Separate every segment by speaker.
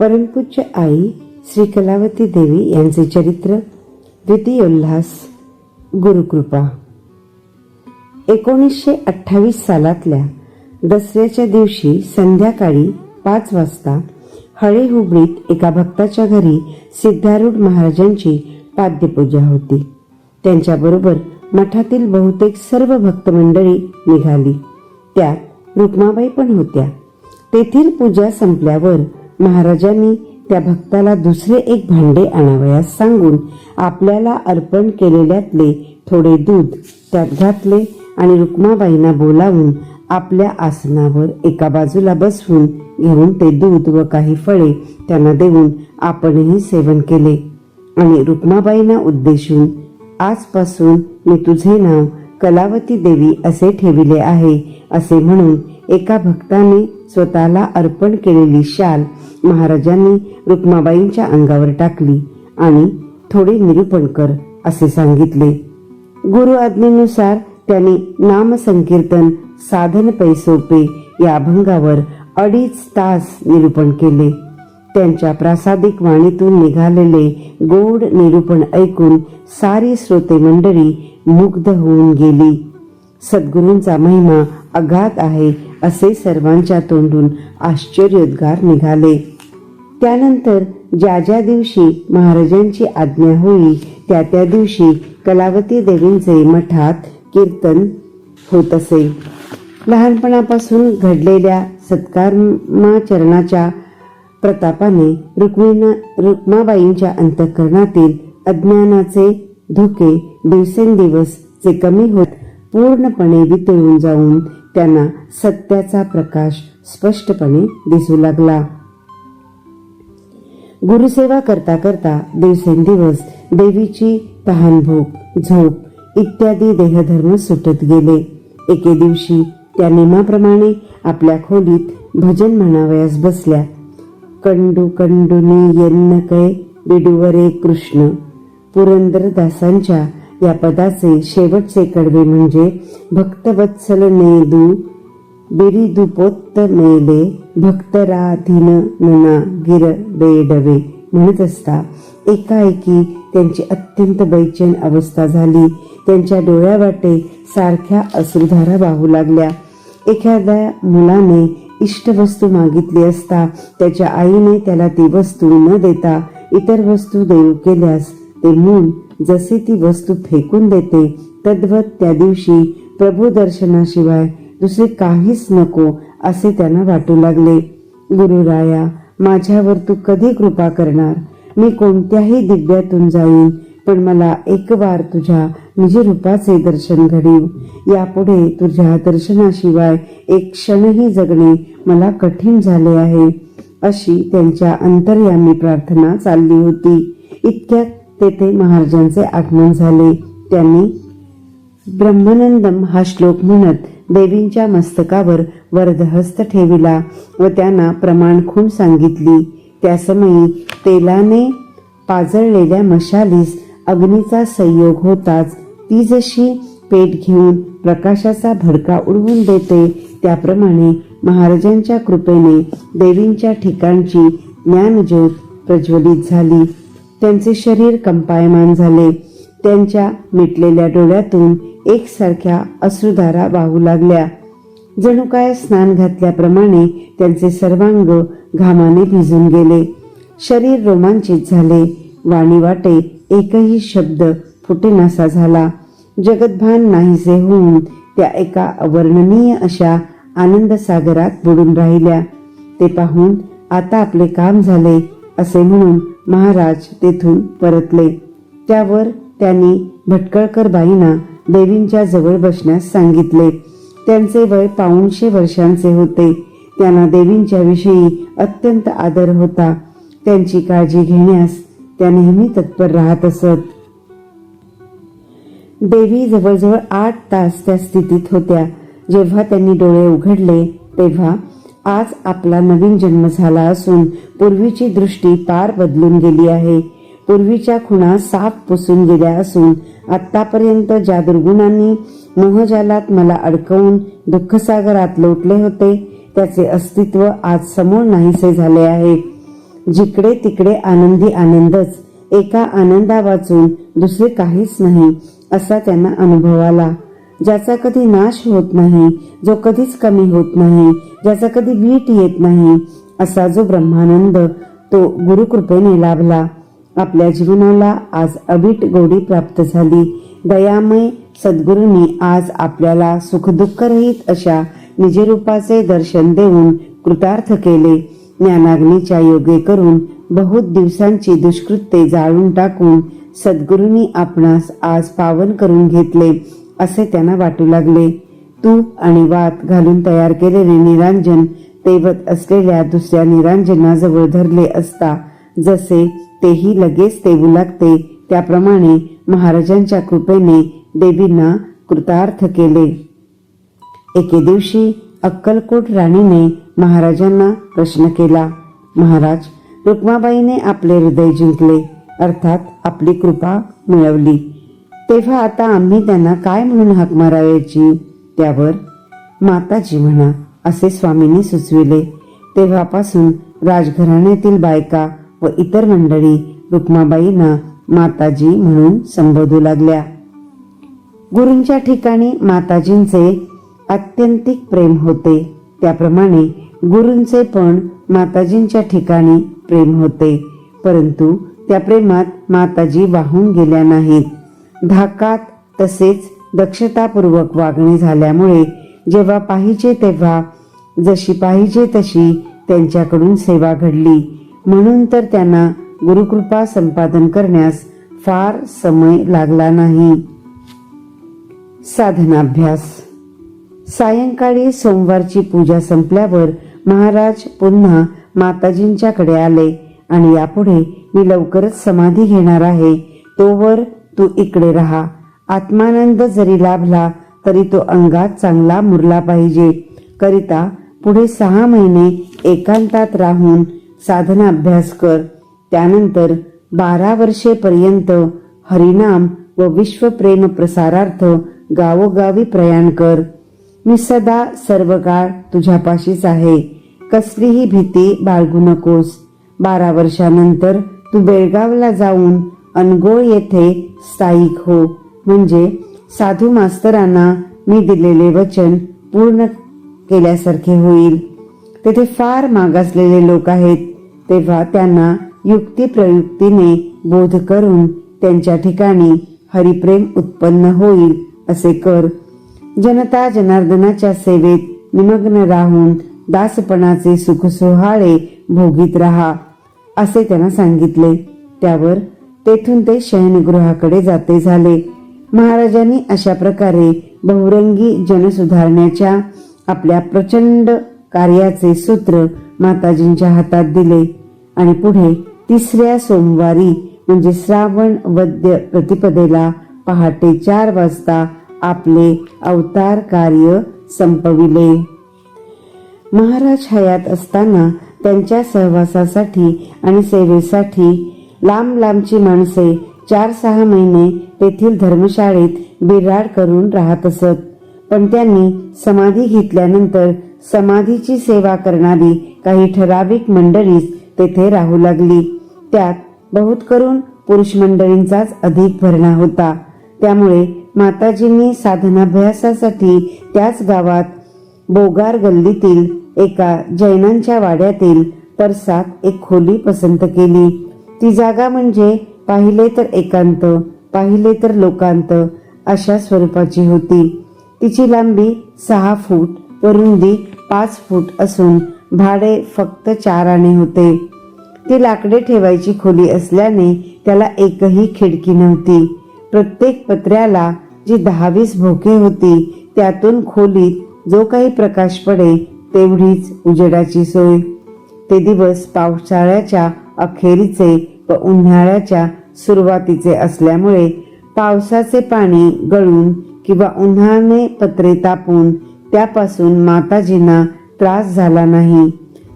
Speaker 1: परमपूज्य आई श्री कलावती देवी यांचे चरित्र, द्वितीयोल्हास, गुरुकृपा. 1928 सालातल्या दसऱ्याच्या दिवशी संध्याकाळी 5 वाजता हळेहुबळीत एका भक्ताच्या घरी सिद्धारूढ महाराजांची पाद्यपूजा होती. त्यांच्याबरोबर मठातील बहुतेक सर्व भक्त मंडळी निघाली. त्यात रुक्माबाई पण होत्या. तेथील पूजा संपल्यावर महाराजांनी त्या भक्ताला दुसरे एक भांडे आणावयास सांगून आपल्याला अर्पण केलेल्यातले थोडे दूध त्यात घातले आणि रुक्माबाईंना बोलावून आपल्या आसनावर एका बाजूला बसवून घेऊन ते दूध व काही फळे त्यांना देऊन आपणही सेवन केले आणि रुक्माबाईंना उद्देशून, आजपासून मी तुझे नाव कलावती देवी असे ठेविले आहे असे म्हणून एका भक्ताने स्वतःला अर्पण केलेली शाल महाराजांनी रुक्माबाईंच्या अंगावर टाकली आणि थोडे निरूपण कर असे सांगितले. गुरु आज्ञेनुसार त्यांनी नामसंकीर्तन साधन पैसोपे या अभंगावर 2.5 तास निरूपण केले. त्यांच्या प्रासादिक वाणीतून निघालेले गोड निरूपण ऐकून सारी श्रोते मंडळी मुग्ध होऊन गेली. सद्गुरूंचा महिमा अगाध आहे असे सर्वांच्या तोंडून आश्चर्योद्गार निघाले. त्यानंतर ज्या ज्या दिवशी महाराजांची आज्ञा होई त्या त्या दिवशी कलावती देवींचे मठात कीर्तन होत असे. लहानपणापासून घडलेल्या सत्कर्माचरणाच्या प्रतापाने रुक्माबाईंच्या अंतःकरणातील अज्ञानाचे धुके दिवसेंदिवस जे कमी होत पूर्णपणे वितळून जाऊन त्यांना सत्याचा प्रकाश स्पष्टपणे दिसू लागला. गुरुसेवा करता करता दिवसेंदिवस देवीची तहानभूक, झोप इत्यादी देहधर्म सुटत गेले. एके दिवशी त्या नेमाप्रमाणे आपल्या खोलीत भजन म्हणावयास बसल्या. कंडू कंडुनी येन्न कै बिडुवरे कृष्ण. पुरंदरदासांच्या या पदाचे शेवटचे कडवे म्हणजे भक्तवत्सल नेदू बिरिदुपोत्त मेले भक्तराधीन नना गिर बेडवे म्हणत असता एकाएकी त्यांची अत्यंत बेचैन अवस्था झाली. त्यांच्या डोळ्यावाटे सारख्या अश्रुधारा वाहू लागल्या. एखाद्या मुलाने इष्टवस्तू मागितली असता त्याच्या आईने त्याला ती वस्तू न देता इतर वस्तू देऊ केल्यास ते मूल जसे ती वस्तू फेकून देते तद्वत त्या दिवशी प्रभू दर्शनाशिवाय दुसरे काहीच नको असे त्यांना वाटू लागले. गुरुराया, माझ्यावर तू कधी कृपा करणार? मी कोणत्याही दिव्यातून जाईन, पण मला एक वार तुझ्या निज रूपाचे दर्शन घडीव. यापुढे तुझ्या दर्शनाशिवाय एक क्षणही जगणे मला कठीण झाले आहे अशी त्यांच्या अंतर्यामी प्रार्थना चालली होती. इतक्यात तेथे महाराजांचे आगमन झाले. त्यांनी ब्रह्मानंदम हा श्लोक म्हणत देवींच्या मस्तकावर वरदहस्त ठेविला व त्यांना प्रमाण खूण सांगितली. त्या समयी तेलाने पाजळलेल्या मशालीस अग्नीचा संयोग होताच ती जशी पेट घेऊन प्रकाशाचा भडका उडवून देते त्याप्रमाणे महाराजांच्या कृपेने देवींच्या ठिकाणची ज्ञानज्योत प्रज्वलित झाली. त्यांचे शरीर कंपायमान झाले. त्यांच्या मिटलेल्या डोळ्यातून एकसारख्या अश्रुधारा वाहू लागल्या. जणू काय स्नान घातल्याप्रमाणे त्यांचे सर्वांग घामाने भिजून गेले. शरीर रोमांचित झाले. वाणी वाटे एकही शब्द फुटेनासा झाला. जगतभान नाहीसे होऊन त्या एका अवर्णनीय अशा आनंद सागरात बुडून राहिल्या. ते पाहून आता आपले काम झाले असे म्हणून महाराज तेथून परतले. त्यावर त्यांनी भटकळकर बाईंना देवींच्या जवळ बसण्यास सांगितले. त्यांचे वय 250 वर्षांचे होते. त्यांना देवींच्या विषयी अत्यंत आदर होता. त्यांची काळजी घेण्यास त्या नेहमी तत्पर राहत असत. देवी जवळजवळ 8 तास त्या स्थितीत होत्या. जेव्हा त्यांनी डोळे उघडले तेव्हा आज आपला नवीन जन्म झाला असून पूर्वीची दृष्टी पार बदलून गेली आहे. पूर्वीच्या खुणा साफ पुसून गेल्या असून आतापर्यंत ज्या दुर्गुणांनी मोहजालात मला अडकवून दुःखसागरात लोटले होते त्याचे अस्तित्व आज समोर नाहीसे झाले आहे. जिकडे तिकडे आनंदी आनंदच, एका आनंदा वाचून दुसरे काहीच नाही असा त्यांना अनुभव आला. ज्याचा कधी नाश होत नाही, जो कधीच कमी होत नाही, ज्याचा कधी वीट येत नाही, असा जो ब्रह्मानंद तो गुरुकृपेने लाभला. आपल्या जीवनाला आज अवीट गोडी प्राप्त झाली. दयामय सद्गुरूंनी आज आपल्याला सुखदुःख रहित अशा निजरूपाचे दर्शन देऊन कृतार्थ केले. ज्ञानाग्नीच्या योगे करून बहुत दिवसांची दुष्कृत्ये जाळून टाकून सद्गुरूंनी आपणास आज पावन करून घेतले असे त्यांना वाटू लागले. तूप आणि वात घालून तयार केलेले निरांजन तेवत असलेल्या दुसऱ्या निरांजनाजवळ धरले असता जसे तेही लगेच तेवू लागते, त्याप्रमाणे महाराजांच्या कृपेने देवींना कृतार्थ केले. एके दिवशी अक्कलकोट राणीने महाराजांना प्रश्न केला. महाराज, रुक्माबाईने आपले हृदय जिंकले, अर्थात आपली कृपा मिळवली, तेव्हा आता आम्ही त्यांना काय म्हणून हाक मारायची? त्यावर माताजी म्हणा असे स्वामींनी सुचविले. तेव्हापासून राजघराण्यातील बायका व इतर मंडळी रुक्माबाईंना माताजी म्हणून संबोधू लागल्या. गुरूंच्या ठिकाणी माताजींचे आत्यंतिक प्रेम होते, त्याप्रमाणे गुरूंचे पण माताजींच्या ठिकाणी प्रेम होते. परंतु त्या प्रेमात माताजी वाहून गेल्या नाहीत. धाकात तसेच दक्षतापूर्वक वागणे झाल्यामुळे जेव्हा पाहिजे तेव्हा जशी पाहिजे तशी त्यांच्याकडून सेवा घडली. म्हणून तर त्यांना गुरुकृपा संपादन करण्यास फार समय लागला नाही. साधनाभ्यास. सायंकाळी सोमवारची पूजा संपल्यावर महाराज पुन्हा माताजींच्याकडे आले आणि यापुढे मी लवकरच समाधी घेणार आहे, तोवर तू इकडे राहा. आत्मानंद जरी लाभला तरी तो अंगात चांगला मुरला पाहिजे करिता पुढे 6 महिने एकांतात राहून साधना अभ्यास कर. त्यानंतर 12 वर्षेपर्यंत हरिनाम व विश्वप्रेम प्रसारार्थ गावोगावी प्रयाण कर. मी सदा सर्व काळ तुझ्यापाशीच आहे, कसलीही भीती बाळगू नकोस. 12 वर्षानंतर तू बेळगावला जाऊन अनगोळ येथे स्थायिक हो, म्हणजे साधू मास्तरांना मी दिलेले वचन पूर्ण केल्यासारखे होईल. तेथे फार मागासलेले लोक आहेत, तेव्हा त्यांना युक्तिप्रयुक्तीने बोध करून त्यांच्या ठिकाणी हरिप्रेम उत्पन्न होईल असे कर. जनता जनार्दनाच्या सेवेत निमग्न राहून दासपणाचे सुख सोहाळे भोगीत राहा असे त्यांना सांगितले. त्यावर तेथून ते शयनगृहाकडे जाते झाले. महाराजांनी अशा प्रकारे बहुरंगी जनसुधारण्याच्या आपल्या प्रचंड कार्याचे सूत्र माताजींच्या हातात दिले आणि पुढे 3ऱ्या सोमवारी म्हणजे श्रावण वद्य प्रतिपदेला पहाटे 4 वाजता आपले अवतार कार्य संपविले. महाराज हयात असताना त्यांच्या सहवासासाठी आणि सेवेसाठी लांब लांबची माणसे 4-6 महिने तेथील धर्मशाळेत बिराड करून राहत असत. पण त्यांनी समाधी घेतल्यानंतर समाधीची सेवा करणारी काही ठराविक मंडळीच तेथे राहू लागली. त्यात बहुत करून पुरुष मंडळींचाच अधिक भरणा होता. त्यामुळे माताजींनी साधनाभ्यासासाठी त्याच गावात बोगार गल्लीतील एका जैनांच्या वाड्यातील परसात एक खोली पसंत केली. ती जागा म्हणजे पाहिले तर एकांत, पाहिले तर लोकांत अशा स्वरूपाची होती. तिची लांबी 6 फूट व रुंदी 5 फूट असून भाडे फक्त 4 आणे होते. ती लाकडे ठेवायची खोली असल्याने त्याला एकही खिडकी नव्हती. प्रत्येक पत्र्याला जी 10-20 भोके होती, त्यातून खोलीत जो काही प्रकाश पडे तेवढीच उजेडाची सोय. ते दिवस पावसाळ्याच्या अखेरीचे व उन्हाळ्याच्या सुरुवातीचे असल्यामुळे पावसाचे पाणी गळून किंवा उन्हाने पत्रे तापून त्यापासून माताजींना त्रास झाला नाही.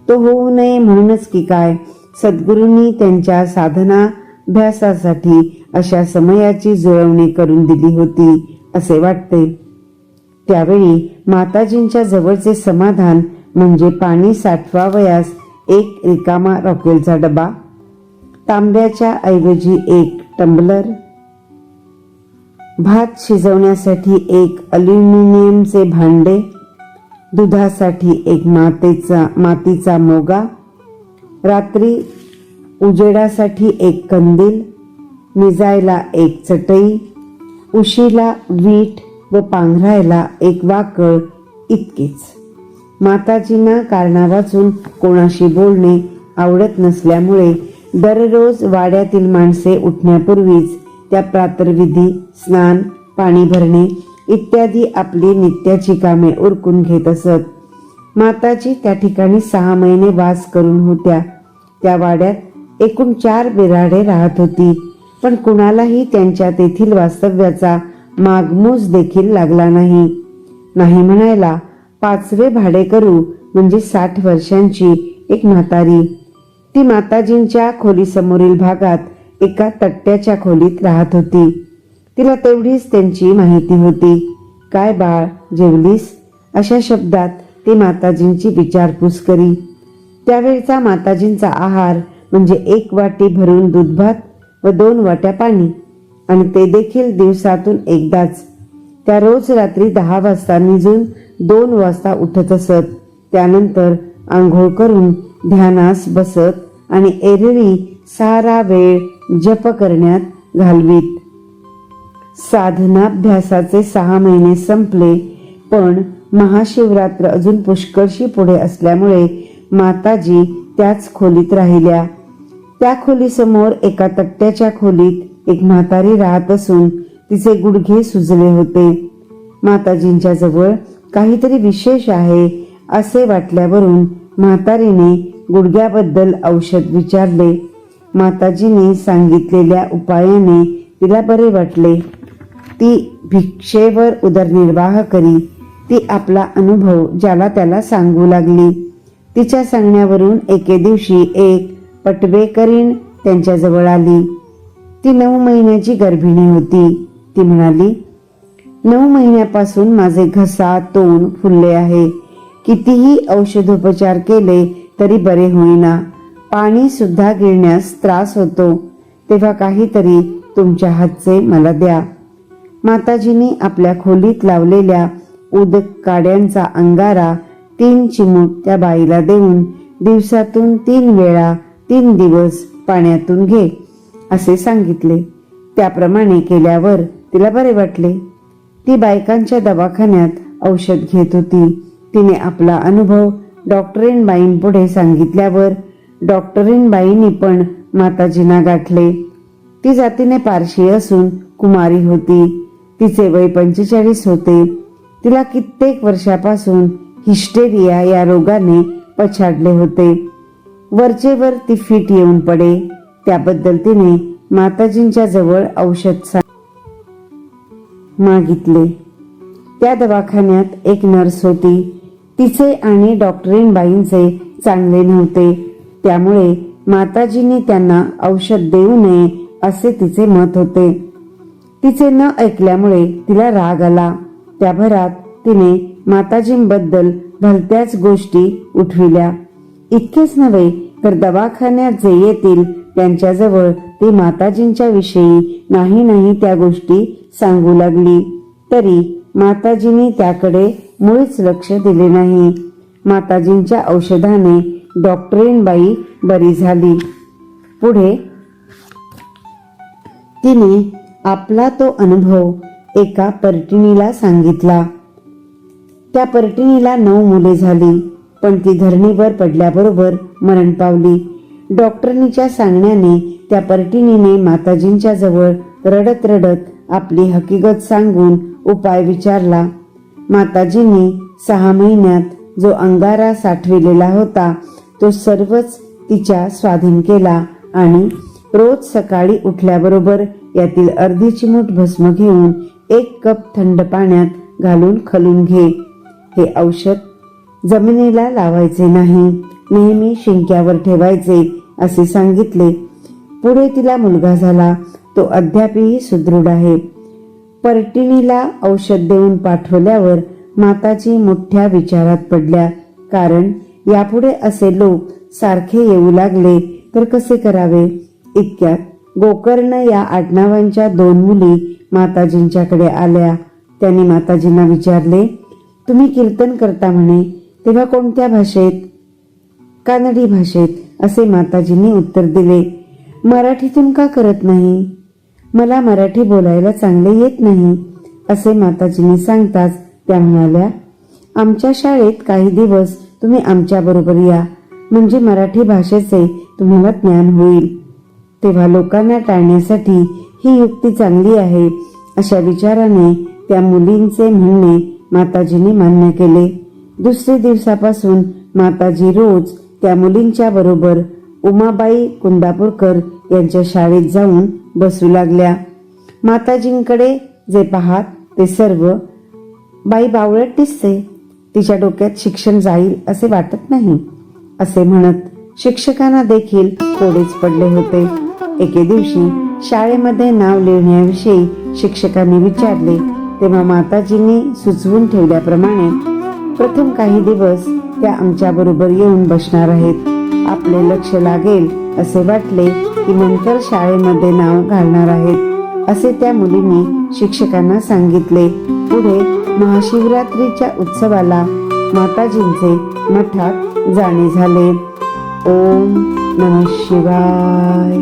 Speaker 1: तो होऊ नये म्हणूनच की काय, सद्गुरूंनी त्यांच्या साधनाभ्यासासाठी अशा समयाची जुळवणी करून दिली होती असे वाटते. त्यावेळी माताजींच्या जवळचे समाधान म्हणजे पाणी साठवावयास एक रिकामा रॉकेलचा डबा, तांब्याच्या ऐवजी एक टंबलर, भात शिजवण्यासाठी एक अल्युमिनियमचे भांडे, दुधासाठी एक मातीचा मोगा, रात्री उजेडासाठी एक कंदील, निजायला एक चटई, उशीला वीट व पांघरायला एक वाकळ, इतकेच. माताजींना कारणावाचून कोणाशी बोलणे आवडत नसल्यामुळे दररोज वाड्यातील माणसे उठण्यापूर्वीच त्या प्रातर्विधी, स्नान, पाणी भरणे इत्यादी आपली नित्याची कामे उरकून घेत असत. माताजी त्या ठिकाणी 6 महिने वास करून होत्या. त्या वाड्यात एकूण 4 बिराडे राहत होती, पण कुणालाही त्यांच्या तेथील वास्तव्याचा मागमूस देखील लागला नाही. नाही म्हणायला 5वे भाडे करू म्हणजे 60 वर्षांची एक म्हातारी. ती माताजींच्या खोलीसमोरील भागात एका तट्ट्याच्या खोलीत राहत होती. तिला तेवढीच त्यांची माहिती होती. काय बाळ, जेवलीस? अशा शब्दात ती माताजींची विचारपूस करी. त्यावेळचा माताजींचा आहार म्हणजे 1 वाटी भरून दूध भात व 2 वाट्या पाणी, आणि ते देखील दिवसातून एकदाच. त्या रोज रात्री 10 वाजता निजून 2 वाजता उठत असत. त्यानंतर आंघोळ करून ध्यानास बसत आणि एरवी सारा वेळ जप करण्यात घालवीत. साधनाभ्यासाचे 6 महिने संपले, पण महाशिवरात्र अजून पुष्कळशी पुढे असल्यामुळे माताजी त्याच खोलीत राहिल्या. त्या खोलीसमोर एका तट्ट्याच्या खोलीत एक म्हातारी राहत असून तिचे गुडघे सुजले होते. माताजींच्या जवळ काहीतरी विशेष आहे असे वाटल्यावरून म्हातारीने गुडघ्याबद्दल औषध विचारले. माताजींनी सांगितलेल्या उपायाने तिला बरे वाटले. ती भिक्षेवर उदरनिर्वाह करी. ती आपला अनुभव ज्याला त्याला सांगू लागली. तिच्या सांगण्यावरून एके दिवशी एक पटवेकरीण त्यांच्याजवळ आली. ती 9 महिन्याची गर्भिणी होती. ती म्हणाली, 9 महिन्यापासून माझे घसा, तोंड फुलले आहे. कितीही औषधोपचार केले तरी बरे होईना. पाणी सुद्धा गिळण्यास त्रास होतो. तेव्हा काहीतरी तुमच्या हातचे मला द्या. माताजींनी आपल्या खोलीत लावलेल्या उदक काड्यांचा अंगारा 3 चिमूट त्या बाईला देऊन दिवसातून 3 वेळा 3 दिवस पाण्यातून घे असे सांगितले. त्याप्रमाणे केल्यावर तिला बरे वाटले. ती बायकांच्या दवाखान्यात औषध घेत होती. तिने आपला अनुभव डॉक्टरीणबाईंपुढे सांगितल्यावर डॉक्टरीणबाईंनी पण माताजींना गाठले. ती जातीने पारशी असून कुमारी होती. तिचे वय 45 होते. तिला कित्येक वर्षापासून हिस्टेरिया या रोगाने पछाडले होते. वरचेवर ती फिट येऊन पडे. त्याबद्दल तिने माताजींच्या जवळ औषध मागितले. त्या दवाखान्यात एक नर्स होती. तिचे आणि डॉक्टरीणबाईंचे चांगले नव्हते. त्यामुळे माताजींनी त्यांना औषध देऊ नये असे तिचे मत होते. तिचे न ऐकल्यामुळे तिला राग आला. त्या भरात तिने माताजींबद्दल भलत्याच गोष्टी उठविल्या. इतकेच नव्हे तर दवाखान्यात जे येतील त्यांच्याजवळ ती माताजींच्या विषयी नाही त्या गोष्टी सांगू लागली. तरी माताजींनी त्याकडे मुळीच लक्ष दिले नाही. माताजींच्या औषधाने डॉक्टरीणबाई बरी झाली. पुढे तिने आपला तो अनुभव एका परटिणीला सांगितला. त्या परटिणीला 9 मुले झाली, पण ती धरणीवर पडल्याबरोबर मरण पावली. डॉक्टरनीच्या सांगण्याने त्या परटिणीने माताजींच्या जवळ रडत आपली हकीकत सांगून उपाय विचारला. माताजींनी 6 महिन्यात जो अंगारा साठविलेला होता तो सर्वच तिच्या स्वाधीन केला आणि रोज सकाळी उठल्याबरोबर यातील अर्धी चिमूट भस्म घेऊन 1 कप थंड पाण्यात घालून खलून घे. हे औषध जमिनीला लावायचे नाही, नेहमी शिंक्यावर ठेवायचे असे सांगितले. पुढे तिला मुलगा झाला. तो अद्यापही सुदृढ आहे. परटिणीला औषध देऊन पाठवल्यावर माताजी मोठ्या विचारात पडल्या. कारण यापुढे असे लोक सारखे येऊ लागले तर कसे करावे. इतक्यात गोकर्ण या आडनावांच्या 2 मुली माताजींच्याकडे आल्या. त्यांनी माताजींना विचारले, तुम्ही कीर्तन करता म्हणे, तेव्हा कोणत्या भाषेत? कानडी भाषेत, असे माताजींनी उत्तर दिले. मराठीतून का करत नाही? मला मराठी बोलायला चांगले येत नाही, असे माताजींनी सांगताच त्या म्हणाल्या, आमच्या शाळेत काही दिवस तुम्ही आमच्या बरोबर या, म्हणजे मराठी भाषेचे तुम्हाला ज्ञान होईल. तेव्हा लोकांना टाळण्यासाठी ही युक्ती चांगली आहे, अशा विचाराने त्या मुलींचे म्हणणे माताजींनी मान्य केले. दुसऱ्या दिवसापासून माताजी रोज त्या मुलींच्या बरोबर उमाबाई कुंदापूरकर यांच्या शाळेत जाऊन बसू लागल्या. माताजींकडे जे पाहात ते सर्व, बाई बावळट दिसते, तिच्या डोक्यात शिक्षण जाईल असे वाटत नाही, असे म्हणत शिक्षकांना देखील कोडेच पडले होते. एके दिवशी शाळेमध्ये नाव लिहिण्याविषयी शिक्षकांनी विचारले, तेव्हा माताजींनी सुचवून ठेवल्याप्रमाणे, प्रथम काही दिवस त्या आमच्या बरोबर येऊन बसणार आहेत. आपले लक्ष लागेल असे वाटले की नंतर शाळेमध्ये नाव घालणार आहेत, असे त्या मुलींनी शिक्षकांना सांगितले. पुढे महाशिवरात्रीच्या उत्सवाला माताजींचे मठात जाणे झाले. ओम नमः शिवाय.